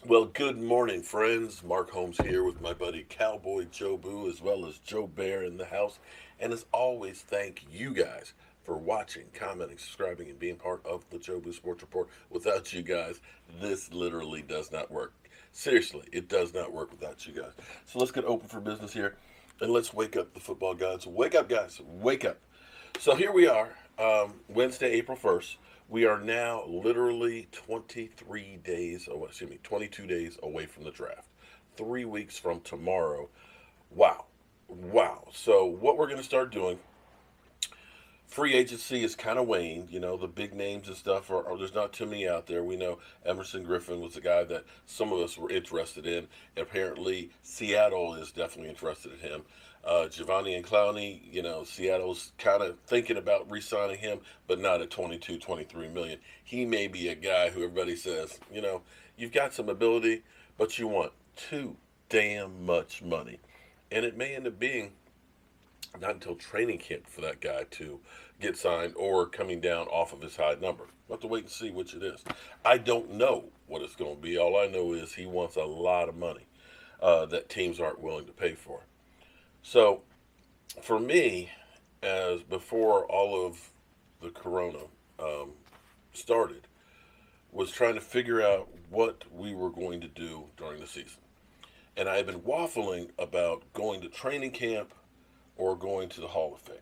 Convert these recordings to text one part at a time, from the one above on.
Well, good morning, friends. Mark Holmes here with my buddy Cowboy Joe Boo, as well as Joe Bear in the house. And as always, thank you guys for watching, commenting, subscribing, and being part of the Joe Boo Sports Report. Without you guys, this literally does not work. Seriously, it does not work without you guys. So let's get open for business here, and let's wake up the football gods. Wake up, guys. Wake up. So here we are, Wednesday, April 1st. We are now literally 23 days, 22 days away from the draft. 3 weeks from tomorrow. Wow. Wow. So, what we're going to start doing, free agency is kind of waned. The big names and stuff there's not too many out there. We know Emerson Griffin was a guy that some of us were interested in. Apparently, Seattle is definitely interested in him. Giovanni and Clowney, Seattle's kind of thinking about re-signing him, but not at 22, 23 million. He may be a guy who everybody says, you've got some ability, but you want too damn much money. And it may end up being not until training camp for that guy to get signed or coming down off of his high number. We'll have to wait and see which it is. I don't know what it's going to be. All I know is he wants a lot of money that teams aren't willing to pay for. So, for me, as before all of the corona started, was trying to figure out what we were going to do during the season. And I had been waffling about going to training camp or going to the Hall of Fame.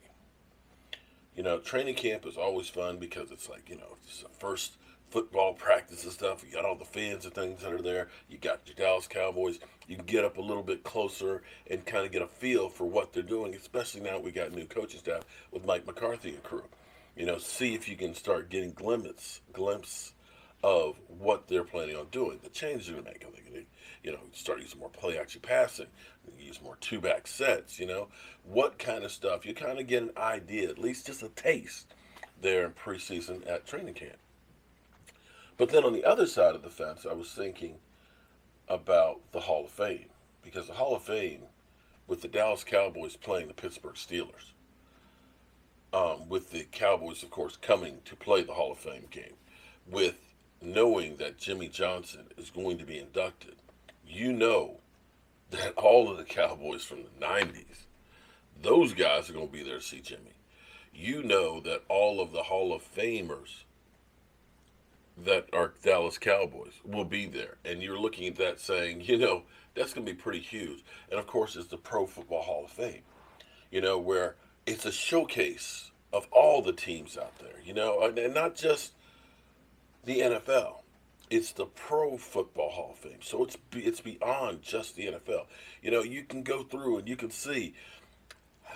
Training camp is always fun because it's like, it's the first football practice and stuff. You got all the fans and things that are there. You got your Dallas Cowboys. You can get up a little bit closer and kind of get a feel for what they're doing, especially now we got new coaching staff with Mike McCarthy and crew. See if you can start getting glimpse of what they're planning on doing, the changes they're going to make. Are they going to, start using more play action passing, use more two back sets, what kind of stuff? You kind of get an idea, at least just a taste there in preseason at training camp. But then on the other side of the fence, I was thinking about the Hall of Fame, because the Hall of Fame, with the Dallas Cowboys playing the Pittsburgh Steelers, with the Cowboys, of course, coming to play the Hall of Fame game, with knowing that Jimmy Johnson is going to be inducted, that all of the Cowboys from the 90s, those guys are going to be there to see Jimmy. That all of the Hall of Famers that are Dallas Cowboys will be there. And you're looking at that saying, that's going to be pretty huge. And of course, it's the Pro Football Hall of Fame, where it's a showcase of all the teams out there, and not just the NFL. It's the Pro Football Hall of Fame. So it's beyond just the NFL. You can go through and you can see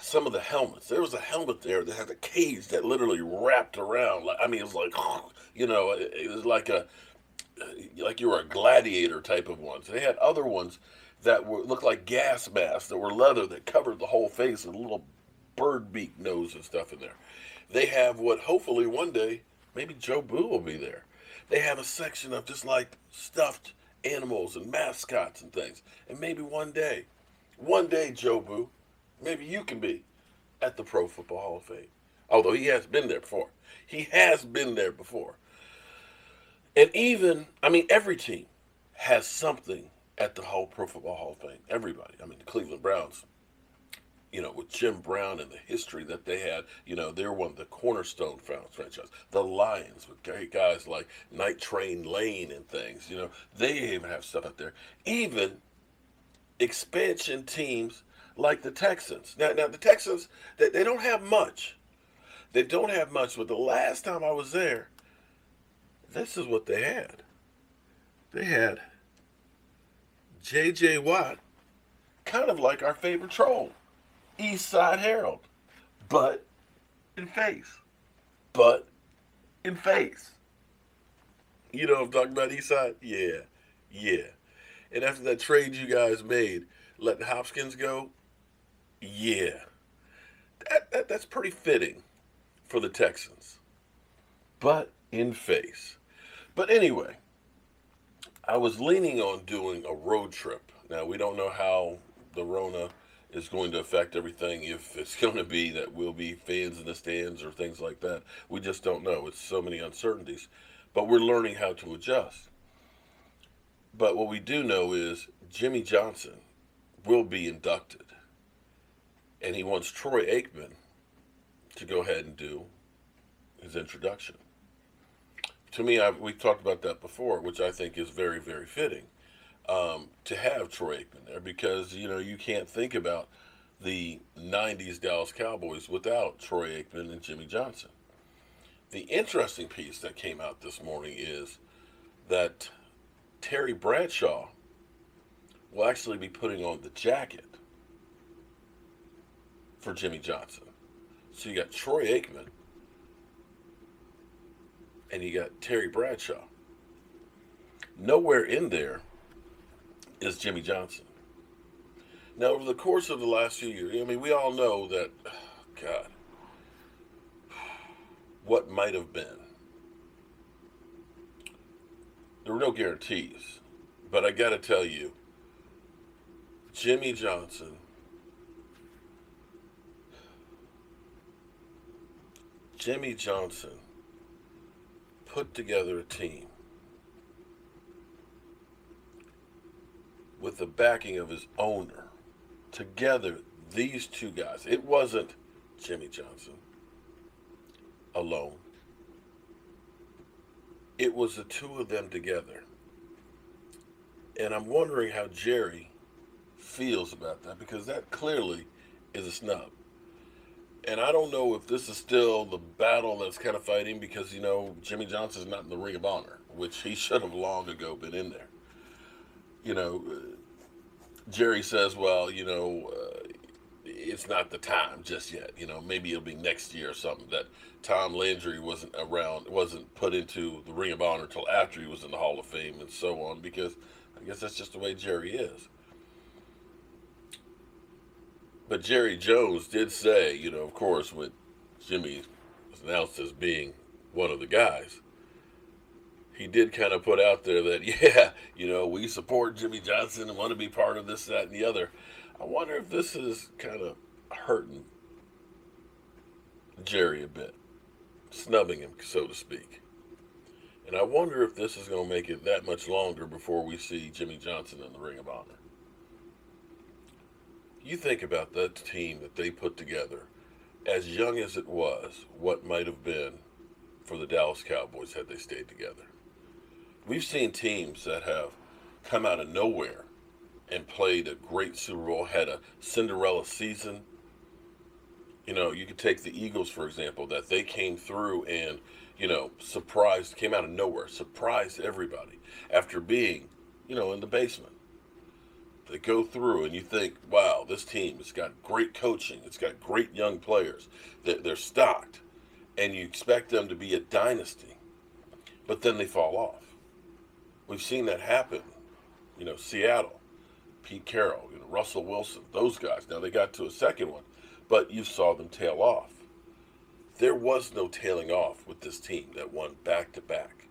some of the helmets. There was a helmet there that had a cage that literally wrapped around. It was like, it was like you were a gladiator type of ones. They had other ones that looked like gas masks that were leather that covered the whole face with a little bird beak nose and stuff in there. They have what hopefully one day maybe Joe Boo will be there. They have a section of just like stuffed animals and mascots and things. And maybe one day, Joe Boo, maybe you can be at the Pro Football Hall of Fame. Although he has been there before. He has been there before. And every team has something at the whole Pro Football Hall of Fame. Everybody. The Cleveland Browns, with Jim Brown and the history that they had, they're one of the cornerstone franchise. The Lions with guys like Night Train Lane and things, they even have stuff out there. Even expansion teams like the Texans. Now the Texans, they don't have much. They don't have much, but the last time I was there, this is what they had. They had J.J. Watt, kind of like our favorite troll, East Side Harold, but in face. But in face. You know what I'm talking about, East Side? Yeah. Yeah. And after that trade you guys made, letting Hopkins go, yeah. That's pretty fitting for the Texans. But in face. But anyway, I was leaning on doing a road trip. Now, we don't know how the Rona is going to affect everything, if it's going to be that we'll be fans in the stands or things like that. We just don't know. It's so many uncertainties. But we're learning how to adjust. But what we do know is Jimmy Johnson will be inducted, and he wants Troy Aikman to go ahead and do his introduction. To me, we've talked about that before, which I think is very, very fitting, to have Troy Aikman there because you can't think about the '90s Dallas Cowboys without Troy Aikman and Jimmy Johnson. The interesting piece that came out this morning is that Terry Bradshaw will actually be putting on the jacket for Jimmy Johnson. So you got Troy Aikman and you got Terry Bradshaw. Nowhere in there is Jimmy Johnson. Now, over the course of the last few years, I mean, we all know that, God, what might have been. There were no guarantees. But I got to tell you, Jimmy Johnson put together a team with the backing of his owner. Together, these two guys. It wasn't Jimmy Johnson alone. It was the two of them together. And I'm wondering how Jerry feels about that because that clearly is a snub. And I don't know if this is still the battle that's kind of fighting because, Jimmy Johnson's not in the Ring of Honor, which he should have long ago been in there. Jerry says, well, it's not the time just yet. Maybe it'll be next year or something. That Tom Landry wasn't put into the Ring of Honor until after he was in the Hall of Fame and so on, because I guess that's just the way Jerry is. But Jerry Jones did say, of course, when Jimmy was announced as being one of the guys, he did kind of put out there that, we support Jimmy Johnson and want to be part of this, that, and the other. I wonder if this is kind of hurting Jerry a bit, snubbing him, so to speak. And I wonder if this is going to make it that much longer before we see Jimmy Johnson in the Ring of Honor. You think about that team that they put together, as young as it was, what might have been for the Dallas Cowboys had they stayed together. We've seen teams that have come out of nowhere and played a great Super Bowl, had a Cinderella season. You could take the Eagles, for example, that they came through and, came out of nowhere, surprised everybody after being, in the basement. They go through and you think, wow, this team has got great coaching. It's got great young players. They're stocked. And you expect them to be a dynasty. But then they fall off. We've seen that happen. Seattle, Pete Carroll, Russell Wilson, those guys. Now they got to a second one, but you saw them tail off. There was no tailing off with this team that won back-to-back.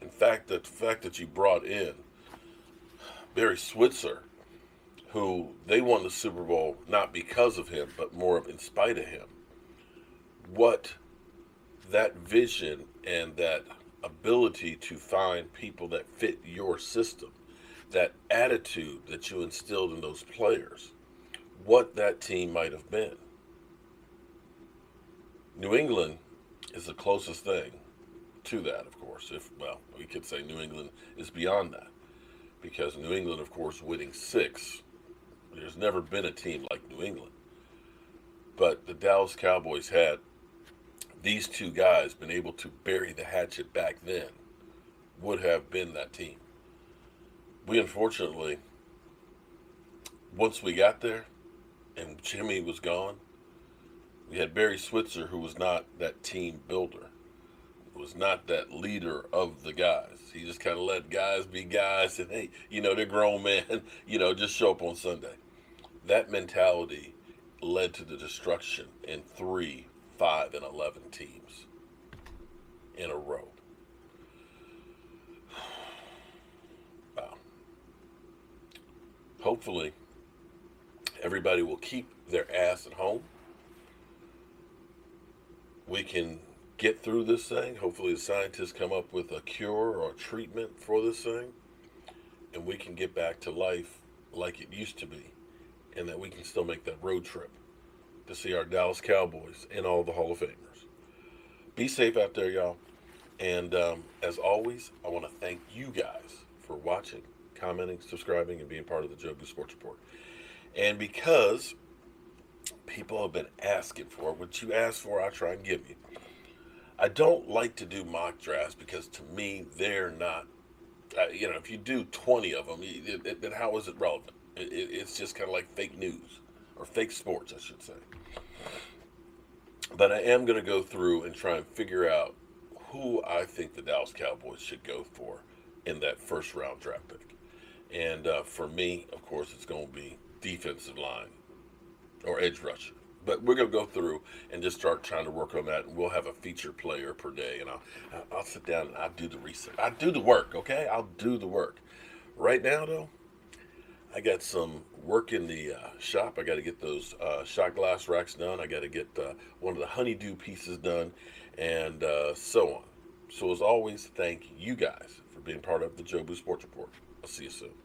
In fact, the fact that you brought in Barry Switzer, who they won the Super Bowl not because of him, but more of in spite of him. What that vision and that ability to find people that fit your system, that attitude that you instilled in those players, what that team might have been. New England is the closest thing to that, of course. We could say New England is beyond that. Because New England, of course, winning 6, there's never been a team like New England. But the Dallas Cowboys had these two guys been able to bury the hatchet back then, would have been that team. We unfortunately, once we got there and Jimmy was gone, we had Barry Switzer, who was not that team builder, was not that leader of the guys. He just kind of let guys be guys and, hey, they're grown men, just show up on Sunday. That mentality led to the destruction in 3, 5, and 11 teams in a row. Wow. Hopefully, everybody will keep their ass at home. We can get through this thing. Hopefully, the scientists come up with a cure or a treatment for this thing. and we can get back to life like it used to be, and that we can still make that road trip to see our Dallas Cowboys and all the Hall of Famers. Be safe out there, y'all. And as always, I want to thank you guys for watching, commenting, subscribing, and being part of the Joe Boo Sports Report. And because people have been asking for it, what you asked for, I try and give you. I don't like to do mock drafts because to me, they're not, if you do 20 of them, then how is it relevant? It's just kind of like fake news, or fake sports, I should say. But I am going to go through and try and figure out who I think the Dallas Cowboys should go for in that first round draft pick. And for me, of course, it's going to be defensive line or edge rusher. But we're going to go through and just start trying to work on that, and we'll have a feature player per day. And I'll sit down and I'll do the research. I'll do the work, okay? I'll do the work. Right now, though, I got some work in the shop. I got to get those shot glass racks done. I got to get one of the honeydew pieces done, and so on. So as always, thank you guys for being part of the Joe Boo Sports Report. I'll see you soon.